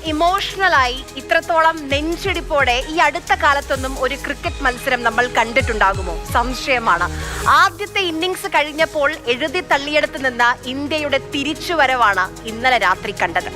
ഇമോഷണലായി ഇത്രത്തോളം നെഞ്ചിടിപ്പോടെ ഈ അടുത്ത കാലത്തൊന്നും ഒരു ക്രിക്കറ്റ് മത്സരം നമ്മൾ കണ്ടിട്ടുണ്ടാകുമോ? സംശയമാണ്. ആദ്യത്തെ ഇന്നിംഗ്സ് കഴിഞ്ഞപ്പോൾ എഴുതി തള്ളിയെടുത്ത് നിന്ന ഇന്ത്യയുടെ തിരിച്ചുവരവാണ് ഇന്നലെ രാത്രി കണ്ടത്.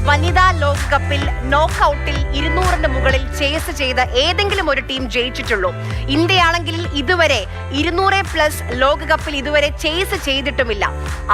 വനിതാ ലോകകപ്പിൽ നോക്കൌട്ടിൽ 200-ന് മുകളിൽ ചേസ് ചെയ്ത ഏതെങ്കിലും ഒരു ടീം ജയിച്ചിട്ടുള്ളൂ. ഇന്ത്യയാണെങ്കിൽ ഇതുവരെ 200+ ലോകകപ്പിൽ ഇതുവരെ ചേസ് ചെയ്തിട്ടുമില്ല.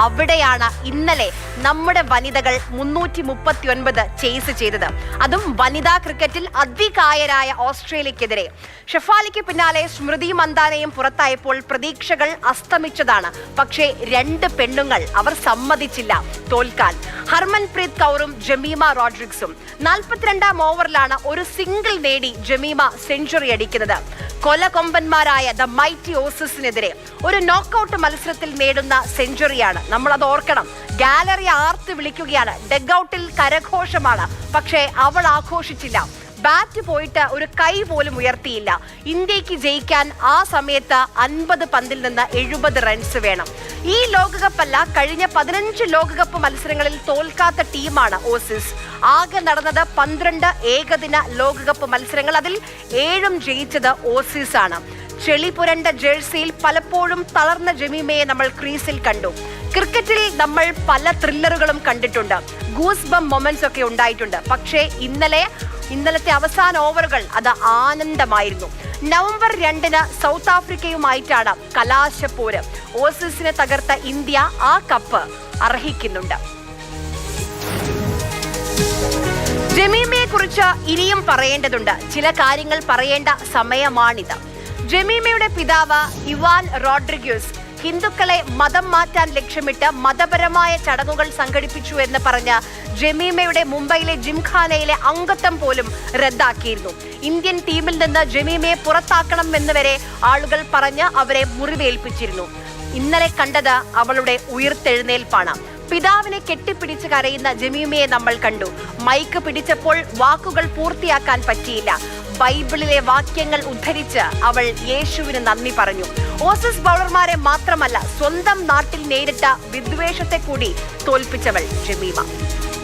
അവിടെയാണ് ഇന്നലെ നമ്മുടെ വനിതകൾ 339 ചേസ് ചെയ്തത്. അതും വനിതാ ക്രിക്കറ്റിൽ അതികായരായ ഓസ്ട്രേലിയക്കെതിരെ. ഷെഫാലിക്ക് പിന്നാലെ സ്മൃതി മന്ദാനയും പുറത്തായപ്പോൾ പ്രതീക്ഷകൾ അസ്തമിച്ചതാണ്. പക്ഷേ 2 പെണ്ണുങ്ങൾ അവർ സമ്മതിച്ചില്ല തോൽക്കാൻ. ഹർമൻപ്രീത് കൗറും ജമീമ റോഡ്രിഗ്സും 42-ാം ഓവറിലാണ് ഒരു സിംഗിൾ നേടി ജമീമ സെഞ്ചുറി അടിക്കുന്നത്. കൊലകൊമ്പന്മാരായ ദ മൈറ്റി ഓസീസിനെതിരെ ഒരു നോക്കൌട്ട് മത്സരത്തിൽ നേടുന്ന സെഞ്ചുറിയാണ്. നമ്മളത് ഓർക്കണം. ഗാലറി ആർത്ത് വിളിക്കുകയാണ്. ഡഗ്ഔട്ടിൽ കരഘോഷമാണ്. പക്ഷേ അവൾ ആഘോഷിച്ചില്ല. ബാറ്റ് പോയിട്ട് ഒരു കൈ പോലും ഉയർത്തിയില്ല. ഇന്ത്യക്ക് ജയിക്കാൻ ആ സമയത്ത് 50 പന്തിൽ നിന്ന് 70 റൺസ് വേണം. ഈ ലോകകപ്പല്ല, കഴിഞ്ഞ 15 ലോകകപ്പ് മത്സരങ്ങളിൽ തോൽക്കാത്ത ടീമാണ് ഓസീസ്. ആകെ നടന്നത് 12 ഏകദിന ലോകകപ്പ് മത്സരങ്ങൾ. അതിൽ 7 ജയിച്ചത് ഓസീസ് ആണ്. ചെളി പുരണ്ട ജേഴ്സിയിൽ പലപ്പോഴും തളർന്ന ജമീമയെ നമ്മൾ ക്രീസിൽ കണ്ടു. ക്രിക്കറ്റിൽ നമ്മൾ പല ത്രില്ലറുകളും കണ്ടിട്ടുണ്ട്. ഗൂസ് ബം മൊമെന്റ്സ് ഒക്കെ ഉണ്ടായിട്ടുണ്ട്. പക്ഷേ ഇന്നലത്തെ അവസാന ഓവറുകൾ അത് ആനന്ദമായിരുന്നു. November 2-ന് south ആഫ്രിക്കയുമായിട്ടാണ് കലാശപ്പോര്. ഓസീസിനെ തകർത്ത ഇന്ത്യ ആ കപ്പ് അർഹിക്കുന്നുണ്ട്. ജമീമയെ കുറിച്ച് ഇനിയും പറയേണ്ടതുണ്ട്. ചില കാര്യങ്ങൾ പറയേണ്ട സമയമാണിത്. ജമീമയുടെ പിതാവ് ഇവാൻ റോഡ്രിഗ്യൂസ് ഹിന്ദുക്കളെ മതം മാറ്റാൻ ലക്ഷ്യമിട്ട് മതപരമായ ചടങ്ങുകൾ സംഘടിപ്പിച്ചു എന്ന് പറഞ്ഞ് ജമീമയുടെ മുംബൈയിലെ ജിംഖാനയിലെ അംഗത്വം പോലും റദ്ദാക്കിയിരുന്നു. ഇന്ത്യൻ ടീമിൽ നിന്ന് ജമീമയെ പുറത്താക്കണം എന്ന് വരെ ആളുകൾ പറഞ്ഞ് അവരെ മുറിവേൽപ്പിച്ചിരുന്നു. ഇന്നലെ കണ്ടത് അവളുടെ ഉയിർത്തെഴുന്നേൽപ്പാണ്. പിതാവിനെ കെട്ടിപ്പിടിച്ച് കരയുന്ന ജമീമയെ നമ്മൾ കണ്ടു. മൈക്ക് പിടിച്ചപ്പോൾ വാക്കുകൾ പൂർത്തിയാക്കാൻ പറ്റിയില്ല. ബൈബിളിലെ വാക്യങ്ങൾ ഉദ്ധരിച്ച് അവൾ യേശുവിന് നന്ദി പറഞ്ഞു. ഓസീസ് ബൗളർമാരെ മാത്രമല്ല, സ്വന്തം നാട്ടിൽ നേരിട്ട വിദ്വേഷത്തെ കൂടി തോൽപ്പിച്ചവൾ ജമീമ.